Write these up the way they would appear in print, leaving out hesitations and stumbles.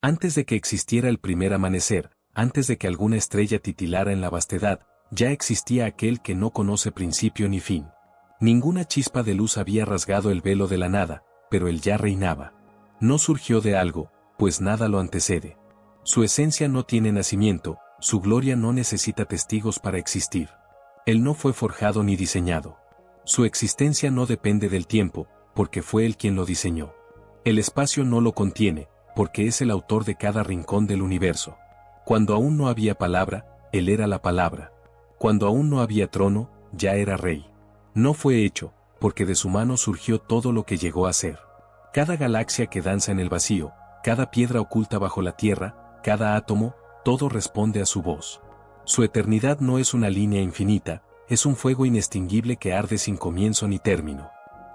Antes de que existiera el primer amanecer, antes de que alguna estrella titilara en la vastedad, ya existía aquel que no conoce principio ni fin. Ninguna chispa de luz había rasgado el velo de la nada, pero él ya reinaba. No surgió de algo, pues nada lo antecede. Su esencia no tiene nacimiento, su gloria no necesita testigos para existir. Él no fue forjado ni diseñado. Su existencia no depende del tiempo, porque fue él quien lo diseñó. El espacio no lo contiene, porque es el autor de cada rincón del universo. Cuando aún no había palabra, él era la palabra. Cuando aún no había trono, ya era rey. No fue hecho, porque de su mano surgió todo lo que llegó a ser. Cada galaxia que danza en el vacío, cada piedra oculta bajo la tierra, cada átomo, todo responde a su voz. Su eternidad no es una línea infinita, es un fuego inextinguible que arde sin comienzo ni término.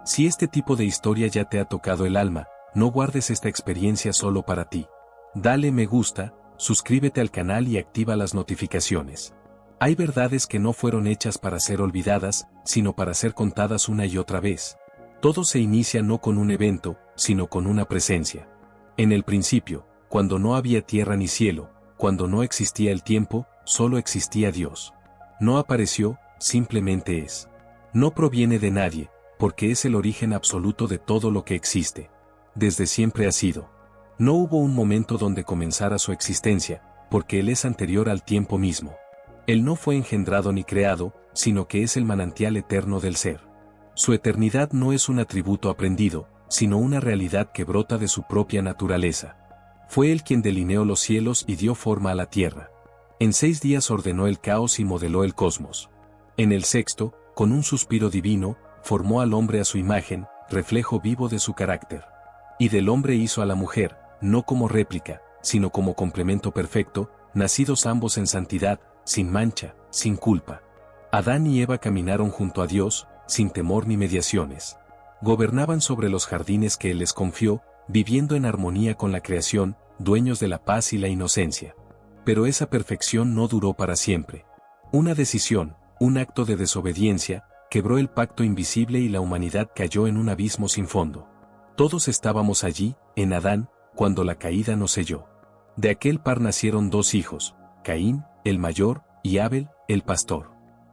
Si este tipo de historia ya te ha tocado el alma, no guardes esta experiencia solo para ti. Dale me gusta, suscríbete al canal y activa las notificaciones. Hay verdades que no fueron hechas para ser olvidadas, sino para ser contadas una y otra vez. Todo se inicia no con un evento, sino con una presencia. En el principio, cuando no había tierra ni cielo, cuando no existía el tiempo, solo existía Dios. No apareció, simplemente es. No proviene de nadie, porque es el origen absoluto de todo lo que existe. Desde siempre ha sido. No hubo un momento donde comenzara su existencia, porque Él es anterior al tiempo mismo. Él no fue engendrado ni creado, sino que es el manantial eterno del ser. Su eternidad no es un atributo aprendido, sino una realidad que brota de su propia naturaleza. Fue Él quien delineó los cielos y dio forma a la tierra. En 6 días ordenó el caos y modeló el cosmos. En el sexto, con un suspiro divino, formó al hombre a su imagen, reflejo vivo de su carácter. Y del hombre hizo a la mujer, no como réplica, sino como complemento perfecto, nacidos ambos en santidad, sin mancha, sin culpa. Adán y Eva caminaron junto a Dios, sin temor ni mediaciones. Gobernaban sobre los jardines que Él les confió, viviendo en armonía con la creación, dueños de la paz y la inocencia. Pero esa perfección no duró para siempre. Una decisión, un acto de desobediencia, quebró el pacto invisible y la humanidad cayó en un abismo sin fondo. Todos estábamos allí, en Adán, cuando la caída nos selló. De aquel par nacieron 2 hijos, Caín, el mayor, y Abel, el pastor.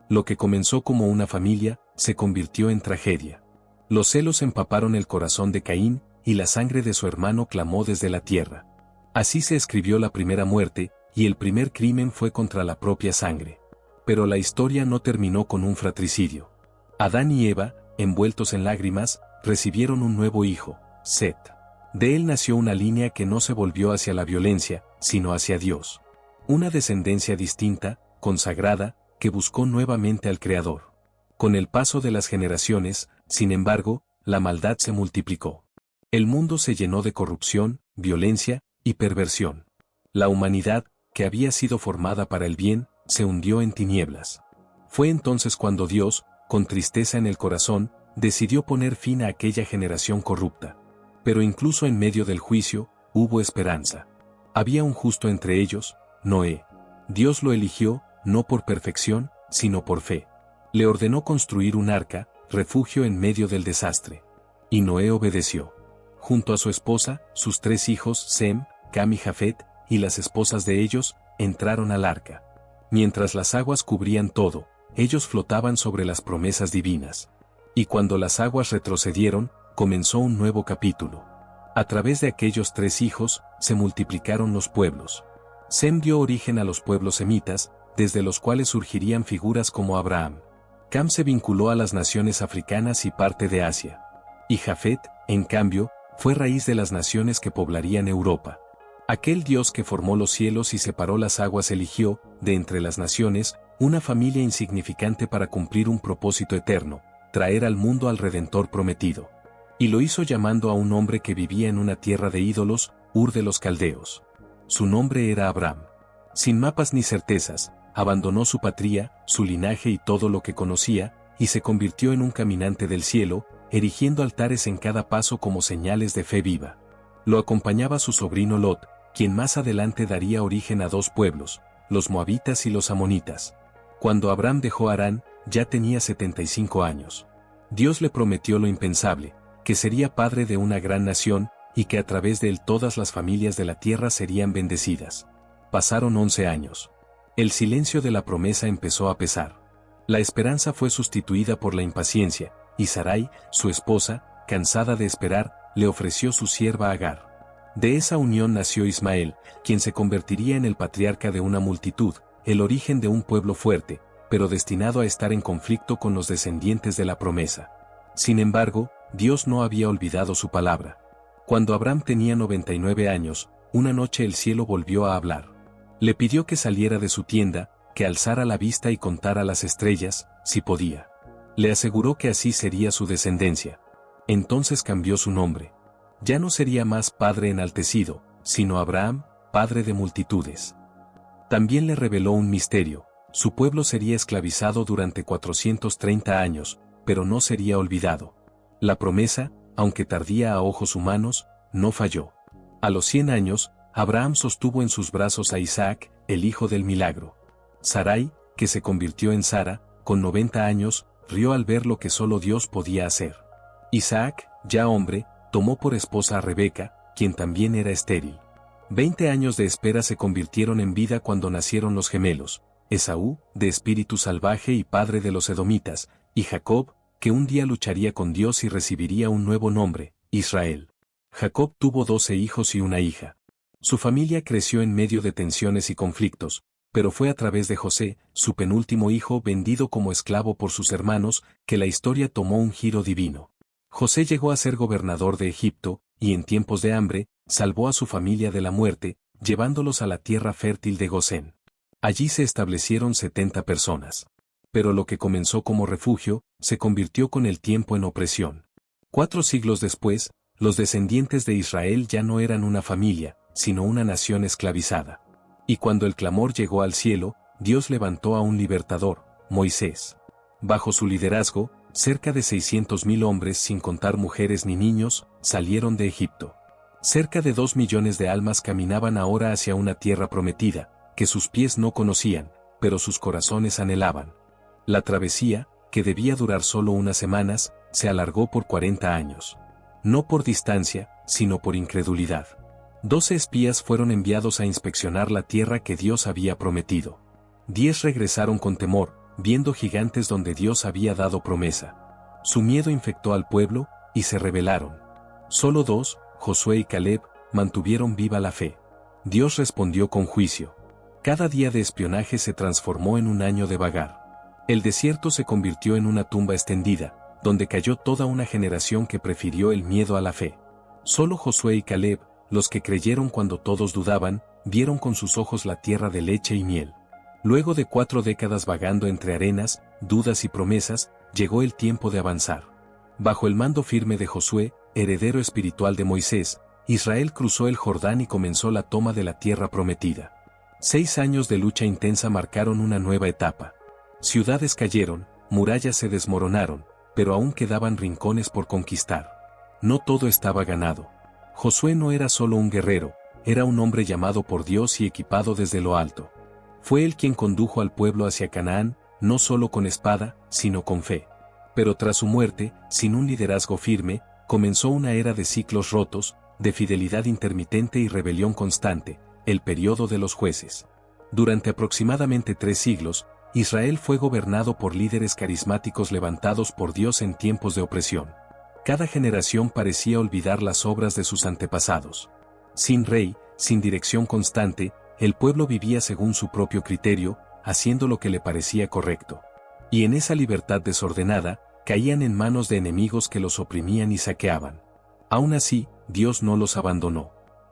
Lo que comenzó como una familia, se convirtió en tragedia. Los celos empaparon el corazón de Caín, y la sangre de su hermano clamó desde la tierra. Así se escribió la primera muerte, y el primer crimen fue contra la propia sangre. Pero la historia no terminó con un fratricidio. Adán y Eva, envueltos en lágrimas, recibieron un nuevo hijo, Set. De él nació una línea que no se volvió hacia la violencia, sino hacia Dios. Una descendencia distinta, consagrada, que buscó nuevamente al Creador. Con el paso de las generaciones, sin embargo, la maldad se multiplicó. El mundo se llenó de corrupción, violencia y perversión. La humanidad, que había sido formada para el bien, se hundió en tinieblas. Fue entonces cuando Dios, con tristeza en el corazón, decidió poner fin a aquella generación corrupta. Pero incluso en medio del juicio, hubo esperanza. Había un justo entre ellos, Noé. Dios lo eligió, no por perfección, sino por fe. Le ordenó construir un arca, refugio en medio del desastre. Y Noé obedeció. Junto a su esposa, sus 3 hijos, Sem, Cam y Jafet, y las esposas de ellos, entraron al arca. Mientras las aguas cubrían todo, ellos flotaban sobre las promesas divinas. Y cuando las aguas retrocedieron, comenzó un nuevo capítulo. A través de aquellos 3 hijos, se multiplicaron los pueblos. Sem dio origen a los pueblos semitas, desde los cuales surgirían figuras como Abraham. Cam se vinculó a las naciones africanas y parte de Asia. Y Jafet, en cambio, fue raíz de las naciones que poblarían Europa. Aquel Dios que formó los cielos y separó las aguas eligió, de entre las naciones, una familia insignificante para cumplir un propósito eterno, traer al mundo al Redentor prometido. Y lo hizo llamando a un hombre que vivía en una tierra de ídolos, Ur de los Caldeos. Su nombre era Abraham. Sin mapas ni certezas, abandonó su patria, su linaje y todo lo que conocía, y se convirtió en un caminante del cielo, erigiendo altares en cada paso como señales de fe viva. Lo acompañaba su sobrino Lot, quien más adelante daría origen a 2 pueblos, los moabitas y los amonitas. Cuando Abraham dejó Harán, ya tenía 75 años. Dios le prometió lo impensable, que sería padre de una gran nación, y que a través de él todas las familias de la tierra serían bendecidas. Pasaron 11 años. El silencio de la promesa empezó a pesar. La esperanza fue sustituida por la impaciencia, y Sarai, su esposa, cansada de esperar, le ofreció su sierva Agar. De esa unión nació Ismael, quien se convertiría en el patriarca de una multitud, el origen de un pueblo fuerte, pero destinado a estar en conflicto con los descendientes de la promesa. Sin embargo, Dios no había olvidado su palabra. Cuando Abraham tenía 99 años, una noche el cielo volvió a hablar. Le pidió que saliera de su tienda, que alzara la vista y contara las estrellas, si podía. Le aseguró que así sería su descendencia. Entonces cambió su nombre. Ya no sería más Padre enaltecido, sino Abraham, Padre de multitudes. También le reveló un misterio: su pueblo sería esclavizado durante 430 años, pero no sería olvidado. La promesa, aunque tardía a ojos humanos, no falló. A los 100 años, Abraham sostuvo en sus brazos a Isaac, el hijo del milagro. Sarai, que se convirtió en Sara, con 90 años, rió al ver lo que solo Dios podía hacer. Isaac, ya hombre, tomó por esposa a Rebeca, quien también era estéril. 20 años de espera se convirtieron en vida cuando nacieron los gemelos: Esaú, de espíritu salvaje y padre de los edomitas, y Jacob, que un día lucharía con Dios y recibiría un nuevo nombre, Israel. Jacob tuvo 12 hijos y una hija. Su familia creció en medio de tensiones y conflictos, pero fue a través de José, su penúltimo hijo vendido como esclavo por sus hermanos, que la historia tomó un giro divino. José llegó a ser gobernador de Egipto, y en tiempos de hambre, salvó a su familia de la muerte, llevándolos a la tierra fértil de Gosén. Allí se establecieron 70 personas. Pero lo que comenzó como refugio, se convirtió con el tiempo en opresión. 4 siglos después, los descendientes de Israel ya no eran una familia, sino una nación esclavizada. Y cuando el clamor llegó al cielo, Dios levantó a un libertador, Moisés. Bajo su liderazgo, cerca de 600.000 hombres, sin contar mujeres ni niños, salieron de Egipto. Cerca de 2 millones de almas caminaban ahora hacia una tierra prometida, que sus pies no conocían, pero sus corazones anhelaban. La travesía, que debía durar solo unas semanas, se alargó por 40 años. No por distancia, sino por incredulidad. 12 espías fueron enviados a inspeccionar la tierra que Dios había prometido. 10 regresaron con temor, viendo gigantes donde Dios había dado promesa. Su miedo infectó al pueblo, y se rebelaron. Solo 2, Josué y Caleb, mantuvieron viva la fe. Dios respondió con juicio. Cada día de espionaje se transformó en un año de vagar. El desierto se convirtió en una tumba extendida, donde cayó toda una generación que prefirió el miedo a la fe. Solo Josué y Caleb, los que creyeron cuando todos dudaban, vieron con sus ojos la tierra de leche y miel. Luego de 4 décadas vagando entre arenas, dudas y promesas, llegó el tiempo de avanzar. Bajo el mando firme de Josué, heredero espiritual de Moisés, Israel cruzó el Jordán y comenzó la toma de la tierra prometida. 6 años de lucha intensa marcaron una nueva etapa. Ciudades cayeron, murallas se desmoronaron, pero aún quedaban rincones por conquistar. No todo estaba ganado. Josué no era solo un guerrero, era un hombre llamado por Dios y equipado desde lo alto. Fue él quien condujo al pueblo hacia Canaán, no solo con espada, sino con fe. Pero tras su muerte, sin un liderazgo firme, comenzó una era de ciclos rotos, de fidelidad intermitente y rebelión constante, el período de los jueces. Durante aproximadamente 3 siglos, Israel fue gobernado por líderes carismáticos levantados por Dios en tiempos de opresión. Cada generación parecía olvidar las obras de sus antepasados. Sin rey, sin dirección constante, el pueblo vivía según su propio criterio, haciendo lo que le parecía correcto. Y en esa libertad desordenada, caían en manos de enemigos que los oprimían y saqueaban. Aún así, Dios no los abandonó.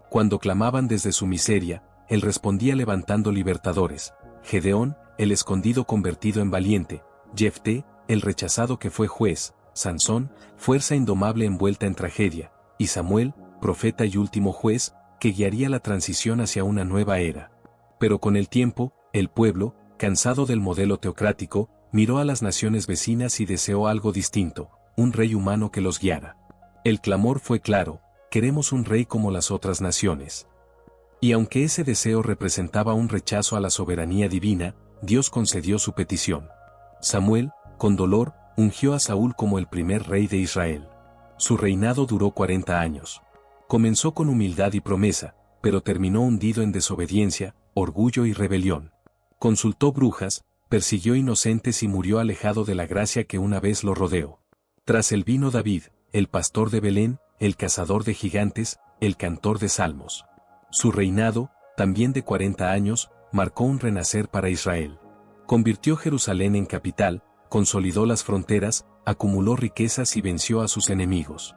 Cuando clamaban desde su miseria, Él respondía levantando libertadores: Gedeón, el escondido convertido en valiente; Jefté, el rechazado que fue juez; Sansón, fuerza indomable envuelta en tragedia; y Samuel, profeta y último juez, que guiaría la transición hacia una nueva era. Pero con el tiempo, el pueblo, cansado del modelo teocrático, miró a las naciones vecinas y deseó algo distinto: un rey humano que los guiara. El clamor fue claro: queremos un rey como las otras naciones. Y aunque ese deseo representaba un rechazo a la soberanía divina, Dios concedió su petición. Samuel, con dolor, ungió a Saúl como el primer rey de Israel. Su reinado duró 40 años. Comenzó con humildad y promesa, pero terminó hundido en desobediencia, orgullo y rebelión. Consultó brujas, persiguió inocentes y murió alejado de la gracia que una vez lo rodeó. Tras él vino David, el pastor de Belén, el cazador de gigantes, el cantor de salmos. Su reinado, también de 40 años, marcó un renacer para Israel. Convirtió Jerusalén en capital, consolidó las fronteras, acumuló riquezas y venció a sus enemigos.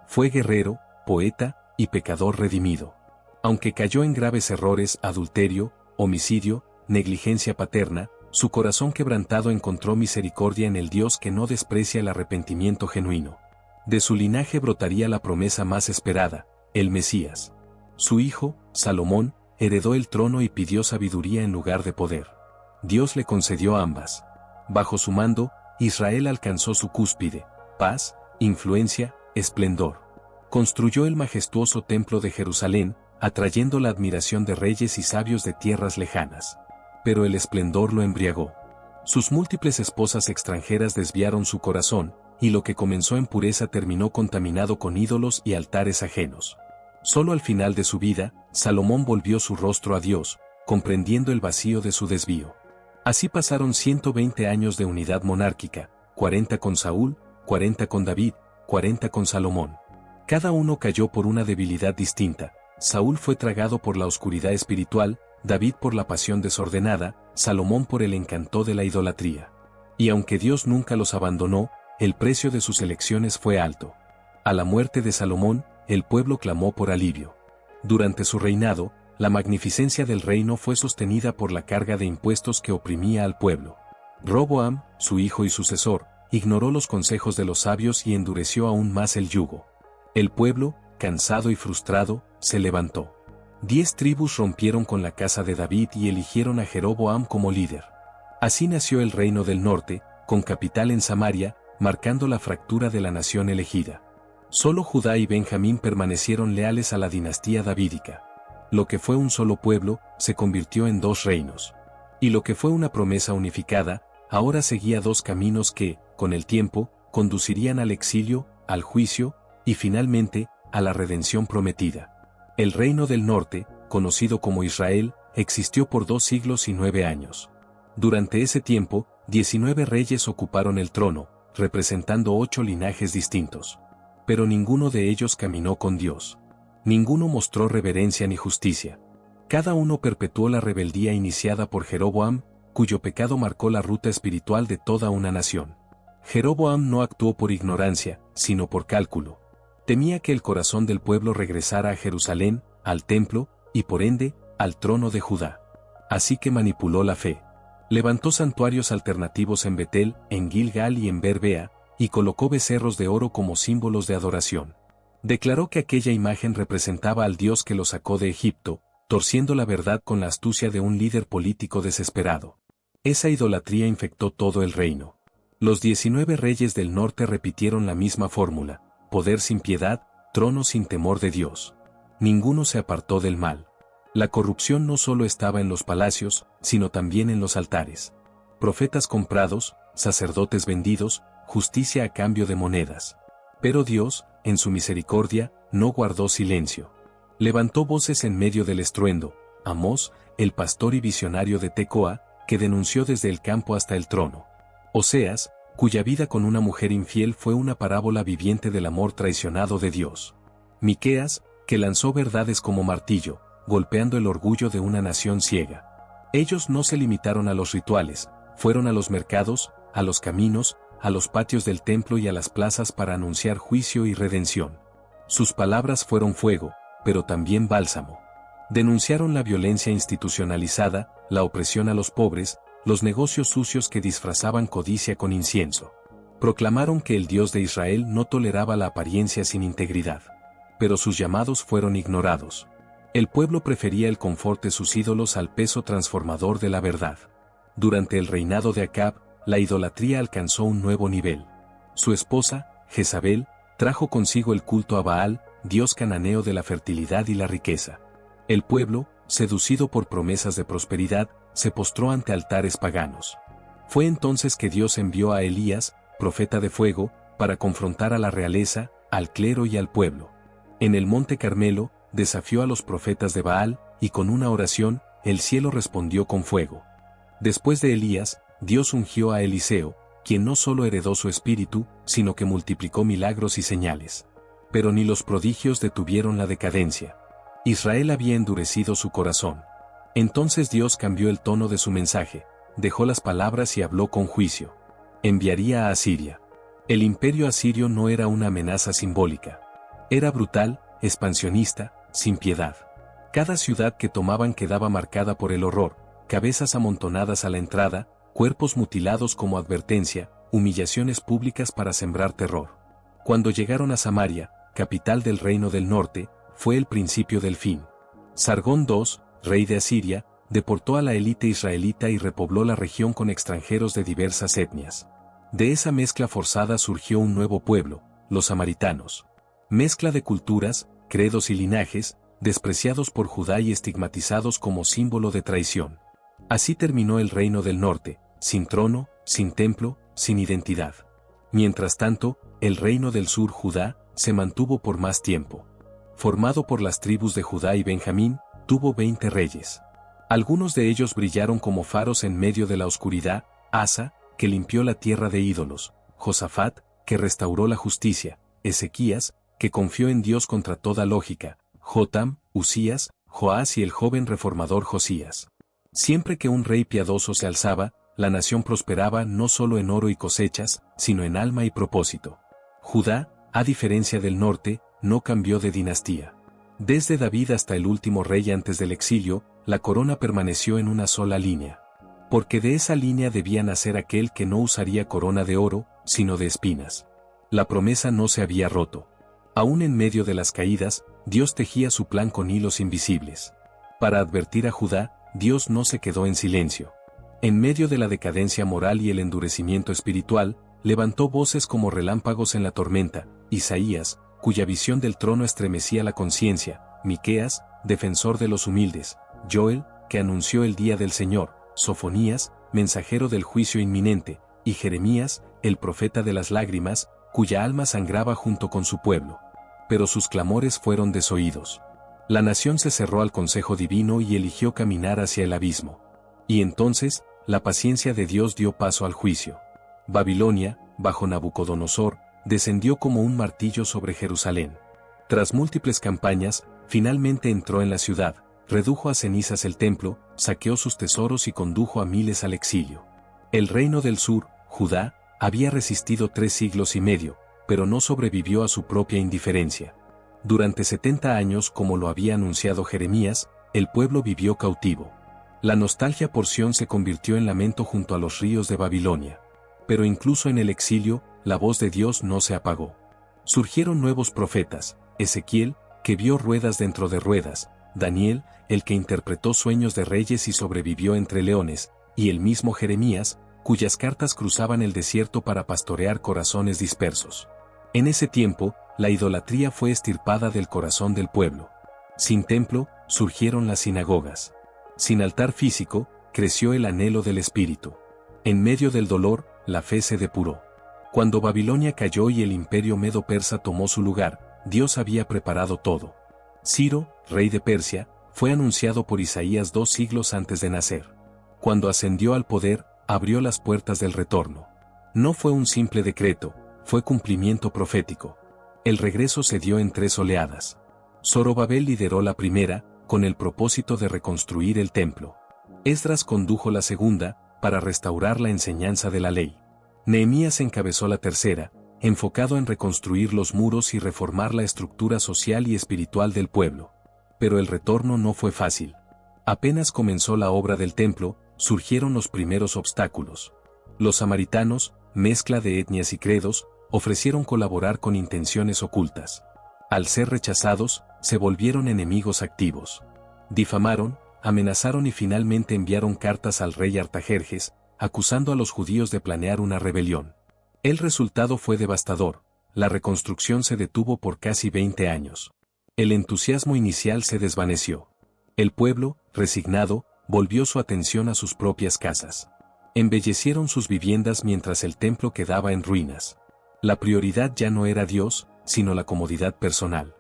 Fue guerrero, poeta y pecador redimido. Aunque cayó en graves errores, adulterio, homicidio, negligencia paterna, su corazón quebrantado encontró misericordia en el Dios que no desprecia el arrepentimiento genuino. De su linaje brotaría la promesa más esperada, el Mesías. Su hijo, Salomón, heredó el trono y pidió sabiduría en lugar de poder. Dios le concedió ambas. Bajo su mando, Israel alcanzó su cúspide, paz, influencia, esplendor. Construyó el majestuoso templo de Jerusalén, atrayendo la admiración de reyes y sabios de tierras lejanas. Pero el esplendor lo embriagó. Sus múltiples esposas extranjeras desviaron su corazón, y lo que comenzó en pureza terminó contaminado con ídolos y altares ajenos. Solo al final de su vida, Salomón volvió su rostro a Dios, comprendiendo el vacío de su desvío. Así pasaron 120 años de unidad monárquica, 40 con Saúl, 40 con David, 40 con Salomón. Cada uno cayó por una debilidad distinta. Saúl fue tragado por la oscuridad espiritual, David por la pasión desordenada, Salomón por el encanto de la idolatría. Y aunque Dios nunca los abandonó, el precio de sus elecciones fue alto. A la muerte de Salomón, el pueblo clamó por alivio. Durante su reinado, la magnificencia del reino fue sostenida por la carga de impuestos que oprimía al pueblo. Roboam, su hijo y sucesor, ignoró los consejos de los sabios y endureció aún más el yugo. El pueblo, cansado y frustrado, se levantó. 10 tribus rompieron con la casa de David y eligieron a Jeroboam como líder. Así nació el reino del norte, con capital en Samaria, marcando la fractura de la nación elegida. Solo Judá y Benjamín permanecieron leales a la dinastía davídica. Lo que fue un solo pueblo, se convirtió en 2 reinos. Y lo que fue una promesa unificada, ahora seguía 2 caminos que, con el tiempo, conducirían al exilio, al juicio, y finalmente, a la redención prometida. El reino del norte, conocido como Israel, existió por 2 siglos y 9 años. Durante ese tiempo, 19 reyes ocuparon el trono, representando 8 linajes distintos. Pero ninguno de ellos caminó con Dios. Ninguno mostró reverencia ni justicia. Cada uno perpetuó la rebeldía iniciada por Jeroboam, cuyo pecado marcó la ruta espiritual de toda una nación. Jeroboam no actuó por ignorancia, sino por cálculo. Temía que el corazón del pueblo regresara a Jerusalén, al templo, y por ende, al trono de Judá. Así que manipuló la fe. Levantó santuarios alternativos en Betel, en Gilgal y en Berbea, y colocó becerros de oro como símbolos de adoración. Declaró que aquella imagen representaba al Dios que lo sacó de Egipto, torciendo la verdad con la astucia de un líder político desesperado. Esa idolatría infectó todo el reino. Los 19 reyes del norte repitieron la misma fórmula: poder sin piedad, trono sin temor de Dios. Ninguno se apartó del mal. La corrupción no solo estaba en los palacios, sino también en los altares. Profetas comprados, sacerdotes vendidos, justicia a cambio de monedas. Pero Dios, en su misericordia, no guardó silencio. Levantó voces en medio del estruendo: Amós, el pastor y visionario de Tecoa, que denunció desde el campo hasta el trono. Oseas, cuya vida con una mujer infiel fue una parábola viviente del amor traicionado de Dios. Miqueas, que lanzó verdades como martillo, golpeando el orgullo de una nación ciega. Ellos no se limitaron a los rituales, fueron a los mercados, a los caminos, a los patios del templo y a las plazas para anunciar juicio y redención. Sus palabras fueron fuego, pero también bálsamo. Denunciaron la violencia institucionalizada, la opresión a los pobres, los negocios sucios que disfrazaban codicia con incienso. Proclamaron que el Dios de Israel no toleraba la apariencia sin integridad. Pero sus llamados fueron ignorados. El pueblo prefería el confort de sus ídolos al peso transformador de la verdad. Durante el reinado de Acab, la idolatría alcanzó un nuevo nivel. Su esposa, Jezabel, trajo consigo el culto a Baal, dios cananeo de la fertilidad y la riqueza. El pueblo, seducido por promesas de prosperidad, se postró ante altares paganos. Fue entonces que Dios envió a Elías, profeta de fuego, para confrontar a la realeza, al clero y al pueblo. En el monte Carmelo, desafió a los profetas de Baal, y con una oración, el cielo respondió con fuego. Después de Elías, Dios ungió a Eliseo, quien no solo heredó su espíritu, sino que multiplicó milagros y señales. Pero ni los prodigios detuvieron la decadencia. Israel había endurecido su corazón. Entonces Dios cambió el tono de su mensaje, dejó las palabras y habló con juicio. Enviaría a Asiria. El imperio asirio no era una amenaza simbólica. Era brutal, expansionista, sin piedad. Cada ciudad que tomaban quedaba marcada por el horror, cabezas amontonadas a la entrada, cuerpos mutilados como advertencia, humillaciones públicas para sembrar terror. Cuando llegaron a Samaria, capital del reino del norte, fue el principio del fin. Sargón II, rey de Asiria, deportó a la élite israelita y repobló la región con extranjeros de diversas etnias. De esa mezcla forzada surgió un nuevo pueblo, los samaritanos. Mezcla de culturas, credos y linajes, despreciados por Judá y estigmatizados como símbolo de traición. Así terminó el reino del norte, sin trono, sin templo, sin identidad. Mientras tanto, el reino del sur, Judá, se mantuvo por más tiempo. Formado por las tribus de Judá y Benjamín, tuvo 20 reyes. Algunos de ellos brillaron como faros en medio de la oscuridad: Asa, que limpió la tierra de ídolos; Josafat, que restauró la justicia; Ezequías, que confió en Dios contra toda lógica; Jotam, Usías, Joás y el joven reformador Josías. Siempre que un rey piadoso se alzaba, la nación prosperaba no solo en oro y cosechas, sino en alma y propósito. Judá, a diferencia del norte, no cambió de dinastía. Desde David hasta el último rey antes del exilio, la corona permaneció en una sola línea. Porque de esa línea debía nacer aquel que no usaría corona de oro, sino de espinas. La promesa no se había roto. Aún en medio de las caídas, Dios tejía su plan con hilos invisibles. Para advertir a Judá, Dios no se quedó en silencio. En medio de la decadencia moral y el endurecimiento espiritual, levantó voces como relámpagos en la tormenta: Isaías, cuya visión del trono estremecía la conciencia; Miqueas, defensor de los humildes; Joel, que anunció el día del Señor; Sofonías, mensajero del juicio inminente; y Jeremías, el profeta de las lágrimas, cuya alma sangraba junto con su pueblo. Pero sus clamores fueron desoídos. La nación se cerró al consejo divino y eligió caminar hacia el abismo. Y entonces, la paciencia de Dios dio paso al juicio. Babilonia, bajo Nabucodonosor, descendió como un martillo sobre Jerusalén. Tras múltiples campañas, finalmente entró en la ciudad, redujo a cenizas el templo, saqueó sus tesoros y condujo a miles al exilio. El reino del sur, Judá, había resistido 3 siglos y medio, pero no sobrevivió a su propia indiferencia. Durante 70 años, como lo había anunciado Jeremías, el pueblo vivió cautivo. La nostalgia por Sión se convirtió en lamento junto a los ríos de Babilonia. Pero incluso en el exilio, la voz de Dios no se apagó. Surgieron nuevos profetas: Ezequiel, que vio ruedas dentro de ruedas; Daniel, el que interpretó sueños de reyes y sobrevivió entre leones; y el mismo Jeremías, cuyas cartas cruzaban el desierto para pastorear corazones dispersos. En ese tiempo, la idolatría fue extirpada del corazón del pueblo. Sin templo, surgieron las sinagogas. Sin altar físico, creció el anhelo del espíritu. En medio del dolor, la fe se depuró. Cuando Babilonia cayó y el imperio medo-persa tomó su lugar, Dios había preparado todo. Ciro, rey de Persia, fue anunciado por Isaías 2 siglos antes de nacer. Cuando ascendió al poder, abrió las puertas del retorno. No fue un simple decreto, fue cumplimiento profético. El regreso se dio en 3 oleadas. Zorobabel lideró la primera, con el propósito de reconstruir el templo. Esdras condujo la segunda, para restaurar la enseñanza de la ley. Nehemías encabezó la tercera, enfocado en reconstruir los muros y reformar la estructura social y espiritual del pueblo. Pero el retorno no fue fácil. Apenas comenzó la obra del templo, surgieron los primeros obstáculos. Los samaritanos, mezcla de etnias y credos, ofrecieron colaborar con intenciones ocultas. Al ser rechazados, se volvieron enemigos activos. Difamaron, amenazaron y finalmente enviaron cartas al rey Artajerjes, acusando a los judíos de planear una rebelión. El resultado fue devastador: la reconstrucción se detuvo por casi 20 años. El entusiasmo inicial se desvaneció. El pueblo, resignado, volvió su atención a sus propias casas. Embellecieron sus viviendas mientras el templo quedaba en ruinas. La prioridad ya no era Dios, sino la comodidad personal.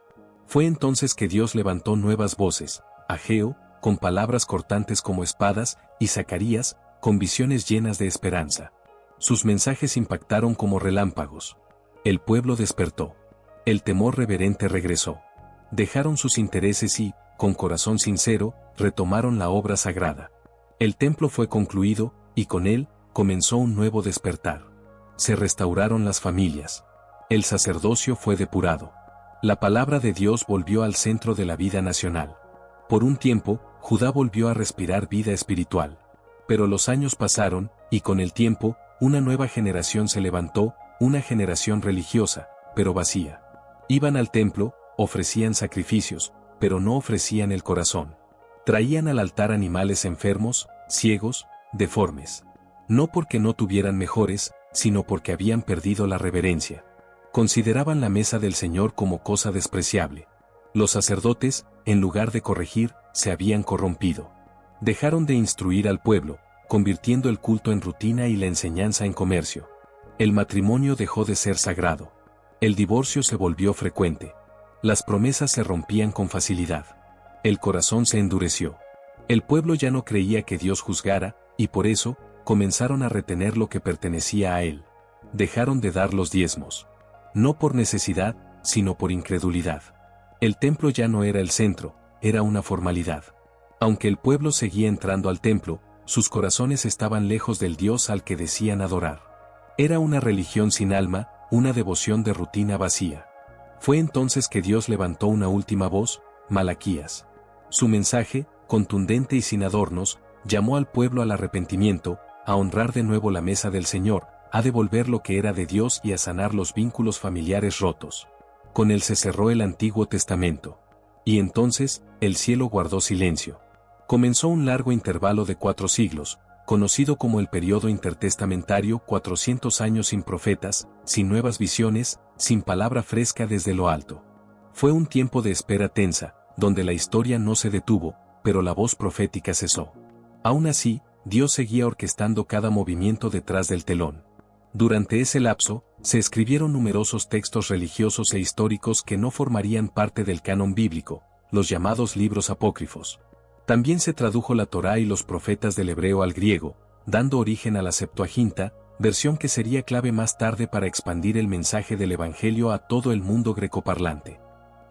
Fue entonces que Dios levantó nuevas voces, Ageo, con palabras cortantes como espadas, y Zacarías, con visiones llenas de esperanza. Sus mensajes impactaron como relámpagos. El pueblo despertó. El temor reverente regresó. Dejaron sus intereses y, con corazón sincero, retomaron la obra sagrada. El templo fue concluido, y con él, comenzó un nuevo despertar. Se restauraron las familias. El sacerdocio fue depurado. La palabra de Dios volvió al centro de la vida nacional. Por un tiempo, Judá volvió a respirar vida espiritual. Pero los años pasaron, y con el tiempo, una nueva generación se levantó, una generación religiosa, pero vacía. Iban al templo, ofrecían sacrificios, pero no ofrecían el corazón. Traían al altar animales enfermos, ciegos, deformes. No porque no tuvieran mejores, sino porque habían perdido la reverencia. Consideraban la mesa del Señor como cosa despreciable. Los sacerdotes, en lugar de corregir, se habían corrompido. Dejaron de instruir al pueblo, convirtiendo el culto en rutina y la enseñanza en comercio. El matrimonio dejó de ser sagrado. El divorcio se volvió frecuente. Las promesas se rompían con facilidad. El corazón se endureció. El pueblo ya no creía que Dios juzgara, y por eso, comenzaron a retener lo que pertenecía a él. Dejaron de dar los diezmos. No por necesidad, sino por incredulidad. El templo ya no era el centro, era una formalidad. Aunque el pueblo seguía entrando al templo, sus corazones estaban lejos del Dios al que decían adorar. Era una religión sin alma, una devoción de rutina vacía. Fue entonces que Dios levantó una última voz, Malaquías. Su mensaje, contundente y sin adornos, llamó al pueblo al arrepentimiento, a honrar de nuevo la mesa del Señor, a devolver lo que era de Dios y a sanar los vínculos familiares rotos. Con él se cerró el Antiguo Testamento. Y entonces, el cielo guardó silencio. Comenzó un largo intervalo de 4 siglos, conocido como el período intertestamentario, 400 años sin profetas, sin nuevas visiones, sin palabra fresca desde lo alto. Fue un tiempo de espera tensa, donde la historia no se detuvo, pero la voz profética cesó. Aún así, Dios seguía orquestando cada movimiento detrás del telón. Durante ese lapso, se escribieron numerosos textos religiosos e históricos que no formarían parte del canon bíblico, los llamados libros apócrifos. También se tradujo la Torá y los profetas del hebreo al griego, dando origen a la Septuaginta, versión que sería clave más tarde para expandir el mensaje del Evangelio a todo el mundo grecoparlante.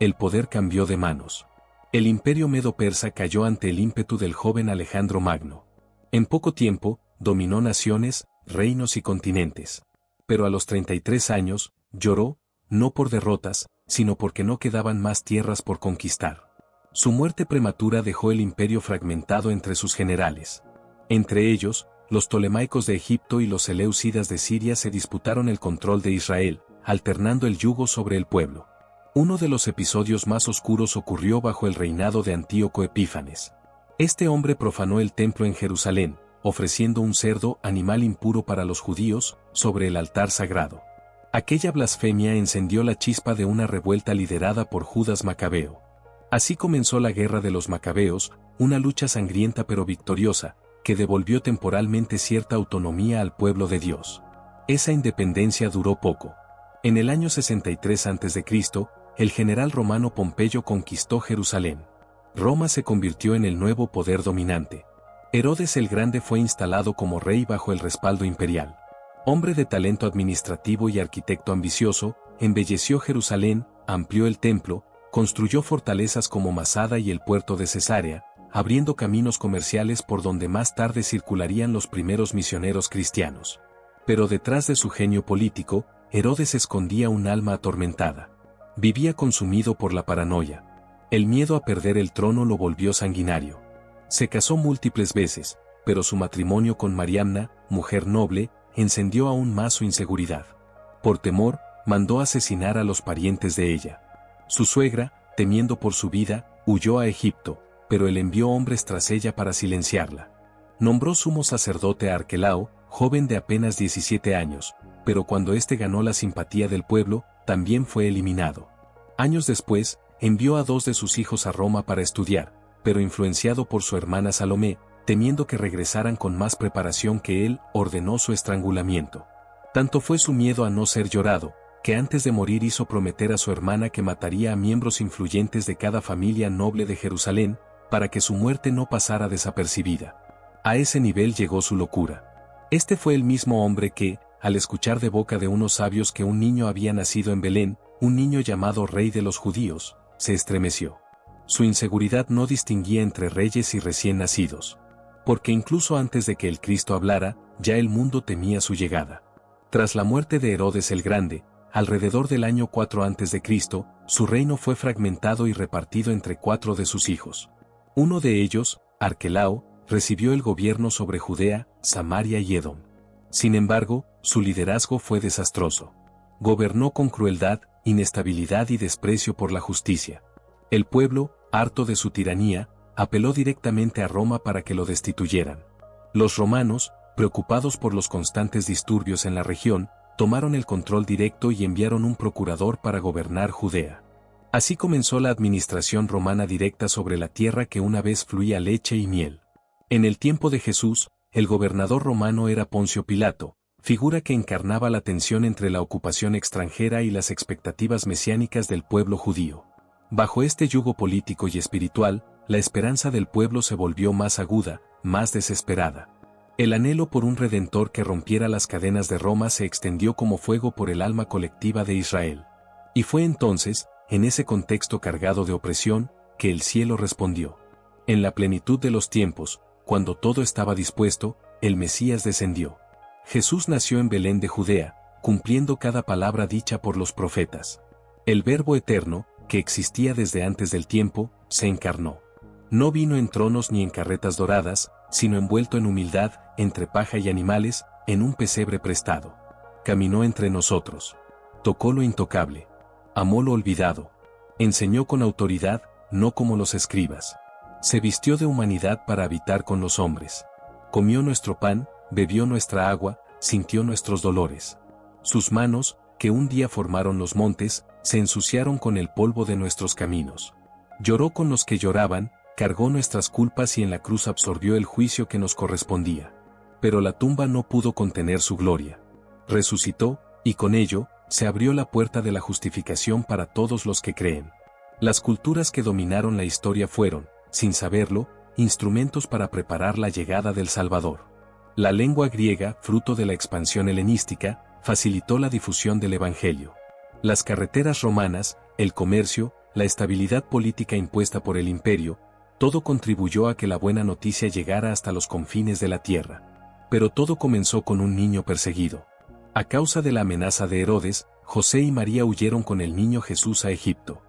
El poder cambió de manos. El imperio medo-persa cayó ante el ímpetu del joven Alejandro Magno. En poco tiempo, dominó naciones, reinos y continentes. Pero a los 33 años, lloró, no por derrotas, sino porque no quedaban más tierras por conquistar. Su muerte prematura dejó el imperio fragmentado entre sus generales. Entre ellos, los Ptolemaicos de Egipto y los Seleucidas de Siria se disputaron el control de Israel, alternando el yugo sobre el pueblo. Uno de los episodios más oscuros ocurrió bajo el reinado de Antíoco Epífanes. Este hombre profanó el templo en Jerusalén, ofreciendo un cerdo, animal impuro para los judíos, sobre el altar sagrado. Aquella blasfemia encendió la chispa de una revuelta liderada por Judas Macabeo. Así comenzó la guerra de los Macabeos, una lucha sangrienta pero victoriosa, que devolvió temporalmente cierta autonomía al pueblo de Dios. Esa independencia duró poco. En el año 63 a.C., el general romano Pompeyo conquistó Jerusalén. Roma se convirtió en el nuevo poder dominante. Herodes el Grande fue instalado como rey bajo el respaldo imperial. Hombre de talento administrativo y arquitecto ambicioso, embelleció Jerusalén, amplió el templo, construyó fortalezas como Masada y el puerto de Cesarea, abriendo caminos comerciales por donde más tarde circularían los primeros misioneros cristianos. Pero detrás de su genio político, Herodes escondía un alma atormentada. Vivía consumido por la paranoia. El miedo a perder el trono lo volvió sanguinario. Se casó múltiples veces, pero su matrimonio con Mariamna, mujer noble, encendió aún más su inseguridad. Por temor, mandó asesinar a los parientes de ella. Su suegra, temiendo por su vida, huyó a Egipto, pero él envió hombres tras ella para silenciarla. Nombró sumo sacerdote a Arquelao, joven de apenas 17 años, pero cuando éste ganó la simpatía del pueblo, también fue eliminado. Años después, envió a 2 de sus hijos a Roma para estudiar, pero influenciado por su hermana Salomé, temiendo que regresaran con más preparación que él, ordenó su estrangulamiento. Tanto fue su miedo a no ser llorado, que antes de morir hizo prometer a su hermana que mataría a miembros influyentes de cada familia noble de Jerusalén, para que su muerte no pasara desapercibida. A ese nivel llegó su locura. Este fue el mismo hombre que, al escuchar de boca de unos sabios que un niño había nacido en Belén, un niño llamado Rey de los Judíos, se estremeció. Su inseguridad no distinguía entre reyes y recién nacidos. Porque incluso antes de que el Cristo hablara, ya el mundo temía su llegada. Tras la muerte de Herodes el Grande, alrededor del año 4 a.C., su reino fue fragmentado y repartido entre 4 de sus hijos. Uno de ellos, Arquelao, recibió el gobierno sobre Judea, Samaria y Edom. Sin embargo, su liderazgo fue desastroso. Gobernó con crueldad, inestabilidad y desprecio por la justicia. El pueblo, harto de su tiranía, apeló directamente a Roma para que lo destituyeran. Los romanos, preocupados por los constantes disturbios en la región, tomaron el control directo y enviaron un procurador para gobernar Judea. Así comenzó la administración romana directa sobre la tierra que una vez fluía leche y miel. En el tiempo de Jesús, el gobernador romano era Poncio Pilato, figura que encarnaba la tensión entre la ocupación extranjera y las expectativas mesiánicas del pueblo judío. Bajo este yugo político y espiritual, la esperanza del pueblo se volvió más aguda, más desesperada. El anhelo por un redentor que rompiera las cadenas de Roma se extendió como fuego por el alma colectiva de Israel. Y fue entonces, en ese contexto cargado de opresión, que el cielo respondió. En la plenitud de los tiempos, cuando todo estaba dispuesto, el Mesías descendió. Jesús nació en Belén de Judea, cumpliendo cada palabra dicha por los profetas. El Verbo eterno, que existía desde antes del tiempo, se encarnó. No vino en tronos ni en carretas doradas, sino envuelto en humildad, entre paja y animales, en un pesebre prestado. Caminó entre nosotros. Tocó lo intocable. Amó lo olvidado. Enseñó con autoridad, no como los escribas. Se vistió de humanidad para habitar con los hombres. Comió nuestro pan, bebió nuestra agua, sintió nuestros dolores. Sus manos, que un día formaron los montes, se ensuciaron con el polvo de nuestros caminos. Lloró con los que lloraban, cargó nuestras culpas y en la cruz absorbió el juicio que nos correspondía. Pero la tumba no pudo contener su gloria. Resucitó, y con ello, se abrió la puerta de la justificación para todos los que creen. Las culturas que dominaron la historia fueron, sin saberlo, instrumentos para preparar la llegada del Salvador. La lengua griega, fruto de la expansión helenística, facilitó la difusión del Evangelio. Las carreteras romanas, el comercio, la estabilidad política impuesta por el imperio, todo contribuyó a que la buena noticia llegara hasta los confines de la tierra. Pero todo comenzó con un niño perseguido. A causa de la amenaza de Herodes, José y María huyeron con el niño Jesús a Egipto.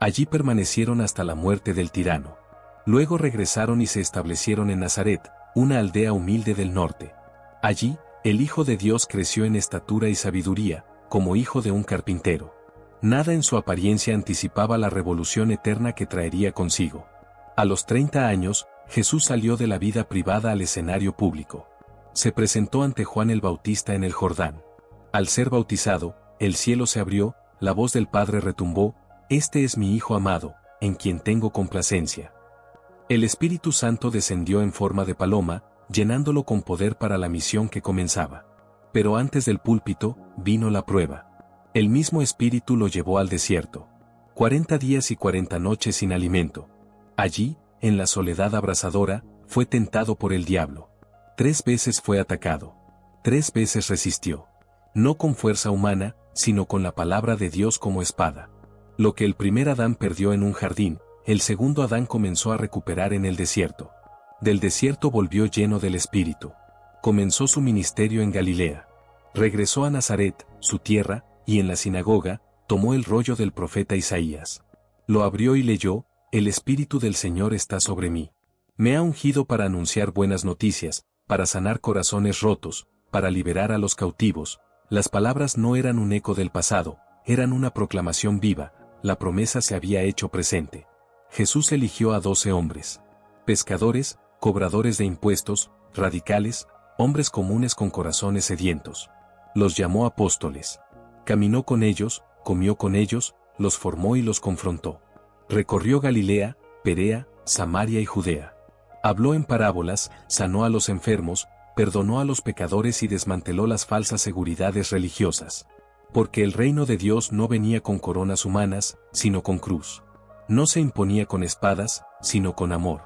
Allí permanecieron hasta la muerte del tirano. Luego regresaron y se establecieron en Nazaret, una aldea humilde del norte. Allí, el Hijo de Dios creció en estatura y sabiduría, como hijo de un carpintero. Nada en su apariencia anticipaba la revolución eterna que traería consigo. A los 30 años, Jesús salió de la vida privada al escenario público. Se presentó ante Juan el Bautista en el Jordán. Al ser bautizado, el cielo se abrió, la voz del Padre retumbó: «Este es mi Hijo amado, en quien tengo complacencia». El Espíritu Santo descendió en forma de paloma, llenándolo con poder para la misión que comenzaba. Pero antes del púlpito, vino la prueba. El mismo Espíritu lo llevó al desierto. 40 días y 40 noches sin alimento. Allí, en la soledad abrasadora, fue tentado por el diablo. 3 veces fue atacado. 3 veces resistió. No con fuerza humana, sino con la palabra de Dios como espada. Lo que el primer Adán perdió en un jardín, el segundo Adán comenzó a recuperar en el desierto. Del desierto volvió lleno del Espíritu. Comenzó su ministerio en Galilea. Regresó a Nazaret, su tierra, y en la sinagoga, tomó el rollo del profeta Isaías. Lo abrió y leyó: «El Espíritu del Señor está sobre mí. Me ha ungido para anunciar buenas noticias, para sanar corazones rotos, para liberar a los cautivos». Las palabras no eran un eco del pasado, eran una proclamación viva, la promesa se había hecho presente. Jesús eligió a 12 hombres. Pescadores, cobradores de impuestos, radicales, hombres comunes con corazones sedientos. Los llamó apóstoles. Caminó con ellos, comió con ellos, los formó y los confrontó. Recorrió Galilea, Perea, Samaria y Judea. Habló en parábolas, sanó a los enfermos, perdonó a los pecadores y desmanteló las falsas seguridades religiosas. Porque el reino de Dios no venía con coronas humanas, sino con cruz. No se imponía con espadas, sino con amor.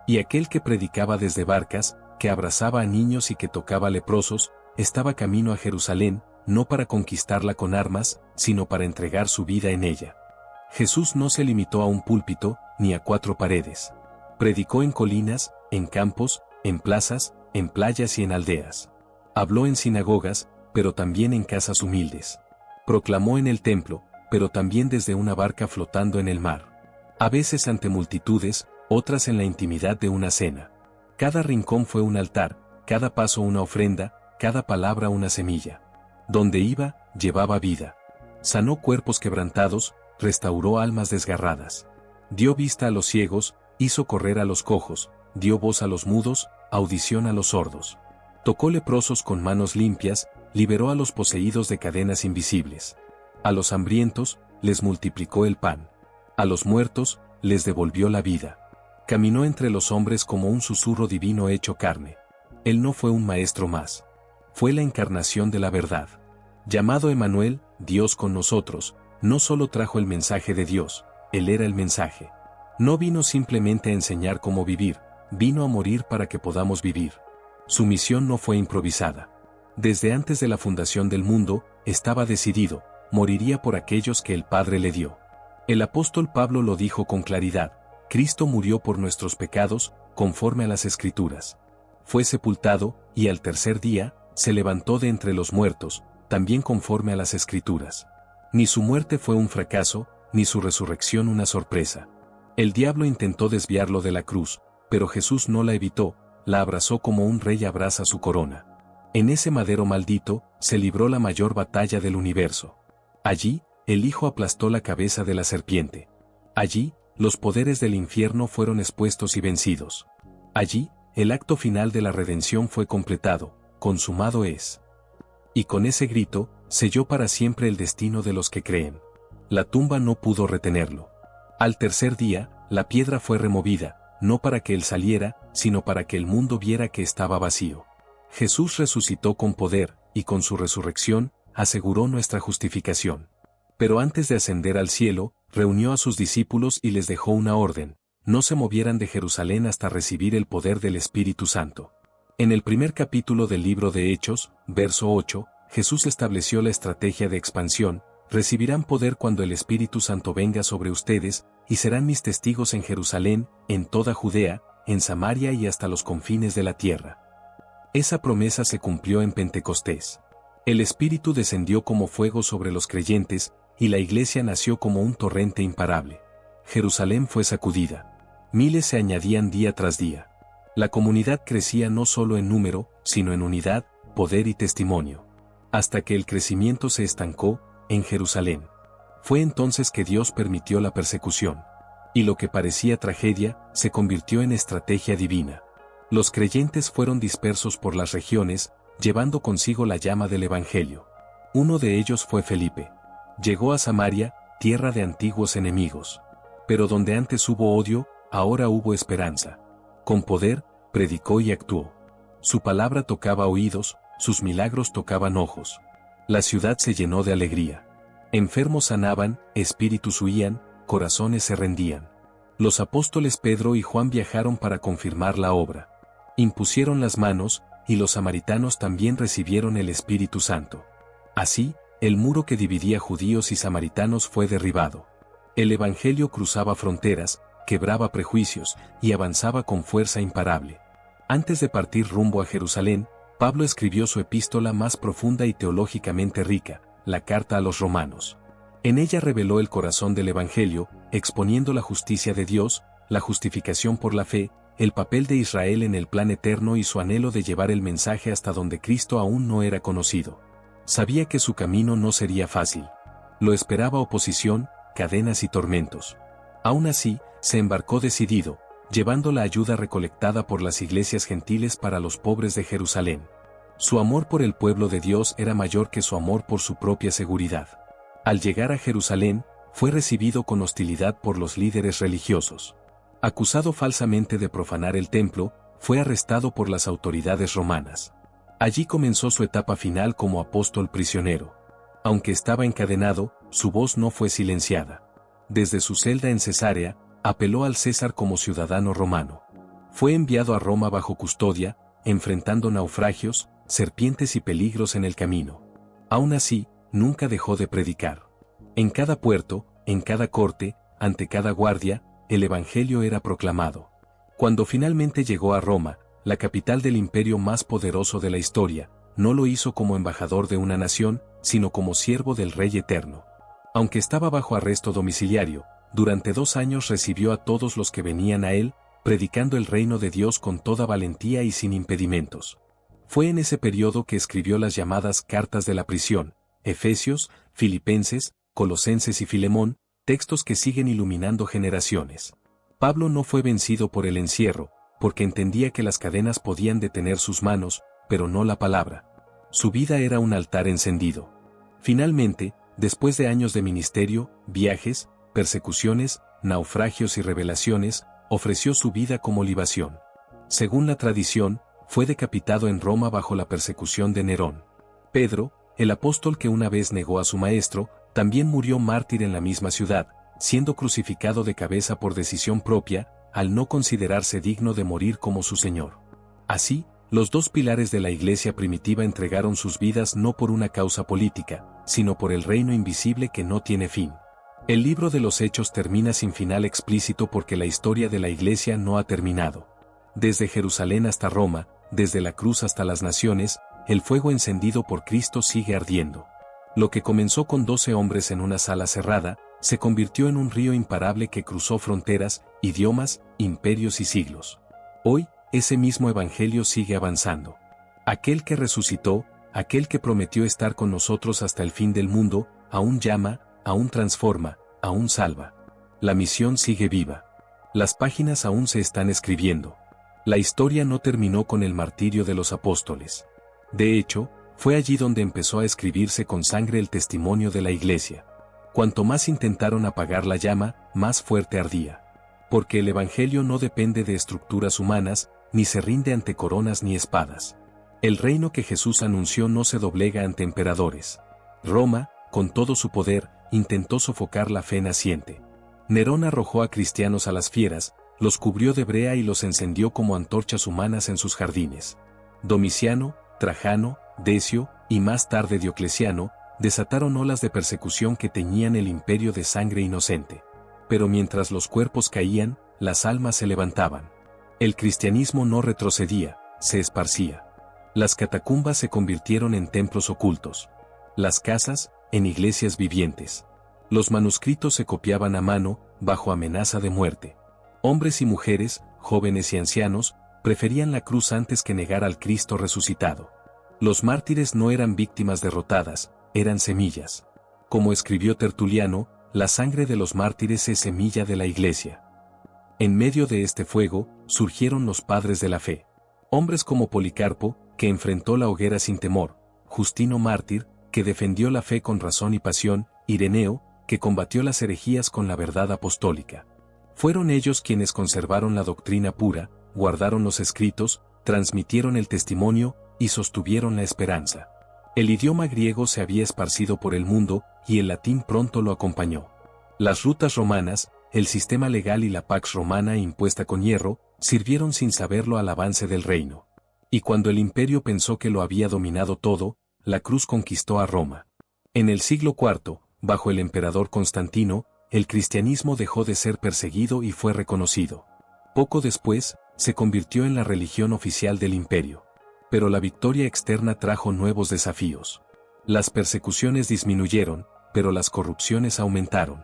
Y aquel que predicaba desde barcas, que abrazaba a niños y que tocaba leprosos, estaba camino a Jerusalén, no para conquistarla con armas, sino para entregar su vida en ella. Jesús no se limitó a un púlpito, ni a 4 paredes. Predicó en colinas, en campos, en plazas, en playas y en aldeas. Habló en sinagogas, pero también en casas humildes. Proclamó en el templo, pero también desde una barca flotando en el mar. A veces ante multitudes, otras en la intimidad de una cena. Cada rincón fue un altar, cada paso una ofrenda, cada palabra una semilla. Donde iba, llevaba vida. Sanó cuerpos quebrantados, restauró almas desgarradas. Dio vista a los ciegos, hizo correr a los cojos, dio voz a los mudos, audición a los sordos. Tocó leprosos con manos limpias, liberó a los poseídos de cadenas invisibles. A los hambrientos, les multiplicó el pan. A los muertos, les devolvió la vida. Caminó entre los hombres como un susurro divino hecho carne. Él no fue un maestro más. Fue la encarnación de la verdad. Llamado Emmanuel, Dios con nosotros, no solo trajo el mensaje de Dios, Él era el mensaje. No vino simplemente a enseñar cómo vivir, vino a morir para que podamos vivir. Su misión no fue improvisada. Desde antes de la fundación del mundo, estaba decidido, moriría por aquellos que el Padre le dio. El apóstol Pablo lo dijo con claridad, Cristo murió por nuestros pecados, conforme a las Escrituras. Fue sepultado, y al tercer día, se levantó de entre los muertos, también conforme a las Escrituras. Ni su muerte fue un fracaso, ni su resurrección una sorpresa. El diablo intentó desviarlo de la cruz, pero Jesús no la evitó, la abrazó como un rey abraza su corona. En ese madero maldito, se libró la mayor batalla del universo. Allí, el Hijo aplastó la cabeza de la serpiente. Allí, los poderes del infierno fueron expuestos y vencidos. Allí, el acto final de la redención fue completado, consumado es. Y con ese grito, selló para siempre el destino de los que creen. La tumba no pudo retenerlo. Al tercer día, la piedra fue removida, no para que él saliera, sino para que el mundo viera que estaba vacío. Jesús resucitó con poder, y con su resurrección, aseguró nuestra justificación. Pero antes de ascender al cielo, reunió a sus discípulos y les dejó una orden: no se movieran de Jerusalén hasta recibir el poder del Espíritu Santo. En el primer capítulo del libro de Hechos, verso 8, Jesús estableció la estrategia de expansión: recibirán poder cuando el Espíritu Santo venga sobre ustedes, y serán mis testigos en Jerusalén, en toda Judea, en Samaria y hasta los confines de la tierra. Esa promesa se cumplió en Pentecostés. El Espíritu descendió como fuego sobre los creyentes, y la iglesia nació como un torrente imparable. Jerusalén fue sacudida. Miles se añadían día tras día. La comunidad crecía no solo en número, sino en unidad, poder y testimonio. Hasta que el crecimiento se estancó en Jerusalén. Fue entonces que Dios permitió la persecución. Y lo que parecía tragedia, se convirtió en estrategia divina. Los creyentes fueron dispersos por las regiones, llevando consigo la llama del Evangelio. Uno de ellos fue Felipe. Llegó a Samaria, tierra de antiguos enemigos. Pero donde antes hubo odio, ahora hubo esperanza. Con poder, predicó y actuó. Su palabra tocaba oídos, sus milagros tocaban ojos. La ciudad se llenó de alegría. Enfermos sanaban, espíritus huían, corazones se rendían. Los apóstoles Pedro y Juan viajaron para confirmar la obra. Impusieron las manos, y los samaritanos también recibieron el Espíritu Santo. Así, el muro que dividía judíos y samaritanos fue derribado. El Evangelio cruzaba fronteras, quebraba prejuicios, y avanzaba con fuerza imparable. Antes de partir rumbo a Jerusalén, Pablo escribió su epístola más profunda y teológicamente rica, la Carta a los Romanos. En ella reveló el corazón del Evangelio, exponiendo la justicia de Dios, la justificación por la fe, el papel de Israel en el plan eterno y su anhelo de llevar el mensaje hasta donde Cristo aún no era conocido. Sabía que su camino no sería fácil. Lo esperaba oposición, cadenas y tormentos. Aún así, se embarcó decidido, llevando la ayuda recolectada por las iglesias gentiles para los pobres de Jerusalén. Su amor por el pueblo de Dios era mayor que su amor por su propia seguridad. Al llegar a Jerusalén, fue recibido con hostilidad por los líderes religiosos. Acusado falsamente de profanar el templo, fue arrestado por las autoridades romanas. Allí comenzó su etapa final como apóstol prisionero. Aunque estaba encadenado, su voz no fue silenciada. Desde su celda en Cesarea, apeló al César como ciudadano romano. Fue enviado a Roma bajo custodia, enfrentando naufragios, serpientes y peligros en el camino. Aún así, nunca dejó de predicar. En cada puerto, en cada corte, ante cada guardia, el Evangelio era proclamado. Cuando finalmente llegó a Roma, la capital del imperio más poderoso de la historia, no lo hizo como embajador de una nación, sino como siervo del Rey Eterno. Aunque estaba bajo arresto domiciliario, durante 2 años recibió a todos los que venían a él, predicando el reino de Dios con toda valentía y sin impedimentos. Fue en ese periodo que escribió las llamadas cartas de la prisión, Efesios, Filipenses, Colosenses y Filemón, textos que siguen iluminando generaciones. Pablo no fue vencido por el encierro, porque entendía que las cadenas podían detener sus manos, pero no la palabra. Su vida era un altar encendido. Finalmente, después de años de ministerio, viajes, persecuciones, naufragios y revelaciones, ofreció su vida como libación. Según la tradición, fue decapitado en Roma bajo la persecución de Nerón. Pedro, el apóstol que una vez negó a su maestro, también murió mártir en la misma ciudad, siendo crucificado de cabeza por decisión propia, al no considerarse digno de morir como su Señor. Así, los 2 pilares de la Iglesia primitiva entregaron sus vidas no por una causa política, sino por el reino invisible que no tiene fin. El libro de los Hechos termina sin final explícito porque la historia de la Iglesia no ha terminado. Desde Jerusalén hasta Roma, desde la cruz hasta las naciones, el fuego encendido por Cristo sigue ardiendo. Lo que comenzó con 12 hombres en una sala cerrada, se convirtió en un río imparable que cruzó fronteras, idiomas, imperios y siglos. Hoy, ese mismo evangelio sigue avanzando. Aquel que resucitó, aquel que prometió estar con nosotros hasta el fin del mundo, aún llama, aún transforma, aún salva. La misión sigue viva. Las páginas aún se están escribiendo. La historia no terminó con el martirio de los apóstoles. De hecho, fue allí donde empezó a escribirse con sangre el testimonio de la Iglesia. Cuanto más intentaron apagar la llama, más fuerte ardía. Porque el Evangelio no depende de estructuras humanas, ni se rinde ante coronas ni espadas. El reino que Jesús anunció no se doblega ante emperadores. Roma, con todo su poder, intentó sofocar la fe naciente. Nerón arrojó a cristianos a las fieras, los cubrió de brea y los encendió como antorchas humanas en sus jardines. Domiciano, Trajano, Decio, y más tarde Diocleciano, desataron olas de persecución que teñían el imperio de sangre inocente. Pero mientras los cuerpos caían, las almas se levantaban. El cristianismo no retrocedía, se esparcía. Las catacumbas se convirtieron en templos ocultos. Las casas, en iglesias vivientes. Los manuscritos se copiaban a mano, bajo amenaza de muerte. Hombres y mujeres, jóvenes y ancianos, preferían la cruz antes que negar al Cristo resucitado. Los mártires no eran víctimas derrotadas, eran semillas. Como escribió Tertuliano, la sangre de los mártires es semilla de la Iglesia. En medio de este fuego, surgieron los padres de la fe. Hombres como Policarpo, que enfrentó la hoguera sin temor, Justino mártir, que defendió la fe con razón y pasión, Ireneo, que combatió las herejías con la verdad apostólica. Fueron ellos quienes conservaron la doctrina pura, guardaron los escritos, transmitieron el testimonio, y sostuvieron la esperanza. El idioma griego se había esparcido por el mundo, y el latín pronto lo acompañó. Las rutas romanas, el sistema legal y la pax romana impuesta con hierro, sirvieron sin saberlo al avance del reino. Y cuando el imperio pensó que lo había dominado todo, la cruz conquistó a Roma. En el siglo IV, bajo el emperador Constantino, el cristianismo dejó de ser perseguido y fue reconocido. Poco después, se convirtió en la religión oficial del imperio. Pero la victoria externa trajo nuevos desafíos. Las persecuciones disminuyeron, pero las corrupciones aumentaron.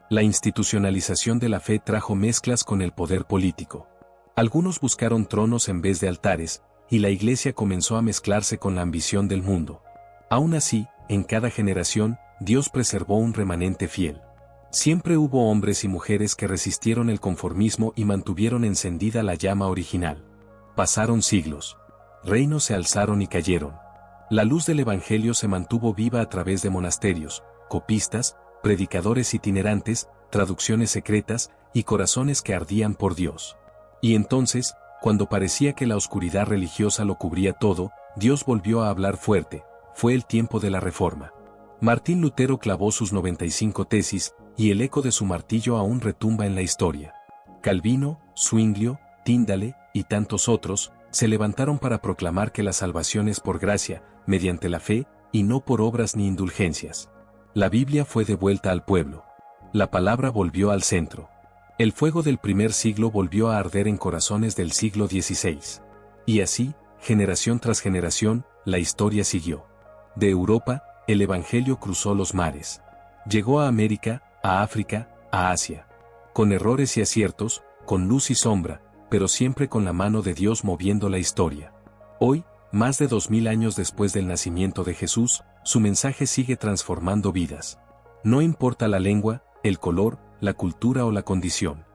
La institucionalización de la fe trajo mezclas con el poder político. Algunos buscaron tronos en vez de altares, y la Iglesia comenzó a mezclarse con la ambición del mundo. Aún así, en cada generación, Dios preservó un remanente fiel. Siempre hubo hombres y mujeres que resistieron el conformismo y mantuvieron encendida la llama original. Pasaron siglos. Reinos se alzaron y cayeron. La luz del Evangelio se mantuvo viva a través de monasterios, copistas, predicadores itinerantes, traducciones secretas, y corazones que ardían por Dios. Y entonces, cuando parecía que la oscuridad religiosa lo cubría todo, Dios volvió a hablar fuerte. Fue el tiempo de la Reforma. Martín Lutero clavó sus 95 tesis, y el eco de su martillo aún retumba en la historia. Calvino, Zwinglio, Tyndale, y tantos otros, se levantaron para proclamar que la salvación es por gracia, mediante la fe, y no por obras ni indulgencias. La Biblia fue devuelta al pueblo. La palabra volvió al centro. El fuego del primer siglo volvió a arder en corazones del siglo XVI. Y así, generación tras generación, la historia siguió. De Europa, el Evangelio cruzó los mares. Llegó a América, a África, a Asia. Con errores y aciertos, con luz y sombra, pero siempre con la mano de Dios moviendo la historia. Hoy, más de 2000 años después del nacimiento de Jesús, su mensaje sigue transformando vidas. No importa la lengua, el color, la cultura o la condición.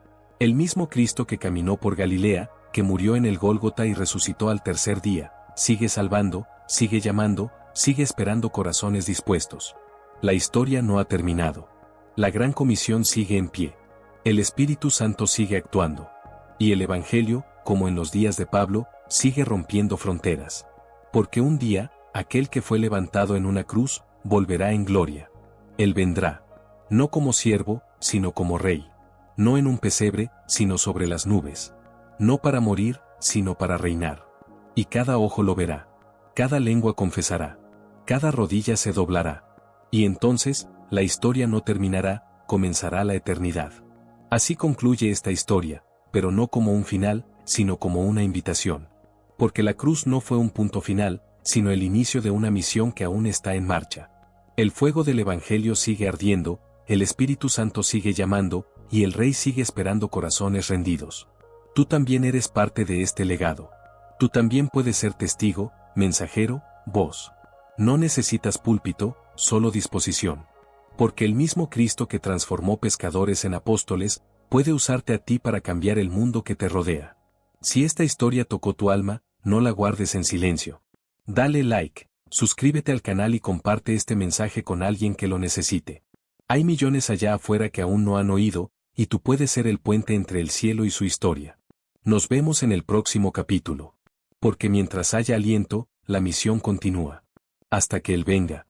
El mismo Cristo que caminó por Galilea, que murió en el Gólgota y resucitó al tercer día, sigue salvando, sigue llamando, sigue esperando corazones dispuestos. La historia no ha terminado. La gran comisión sigue en pie. El Espíritu Santo sigue actuando. Y el Evangelio, como en los días de Pablo, sigue rompiendo fronteras. Porque un día, aquel que fue levantado en una cruz, volverá en gloria. Él vendrá. No como siervo, sino como rey. No en un pesebre, sino sobre las nubes. No para morir, sino para reinar. Y cada ojo lo verá. Cada lengua confesará. Cada rodilla se doblará. Y entonces, la historia no terminará, comenzará la eternidad. Así concluye esta historia, pero no como un final, sino como una invitación. Porque la cruz no fue un punto final, sino el inicio de una misión que aún está en marcha. El fuego del Evangelio sigue ardiendo, el Espíritu Santo sigue llamando, y el Rey sigue esperando corazones rendidos. Tú también eres parte de este legado. Tú también puedes ser testigo, mensajero, voz. No necesitas púlpito, solo disposición. Porque el mismo Cristo que transformó pescadores en apóstoles, puede usarte a ti para cambiar el mundo que te rodea. Si esta historia tocó tu alma, no la guardes en silencio. Dale like, suscríbete al canal y comparte este mensaje con alguien que lo necesite. Hay millones allá afuera que aún no han oído, y tú puedes ser el puente entre el cielo y su historia. Nos vemos en el próximo capítulo. Porque mientras haya aliento, la misión continúa. Hasta que Él venga.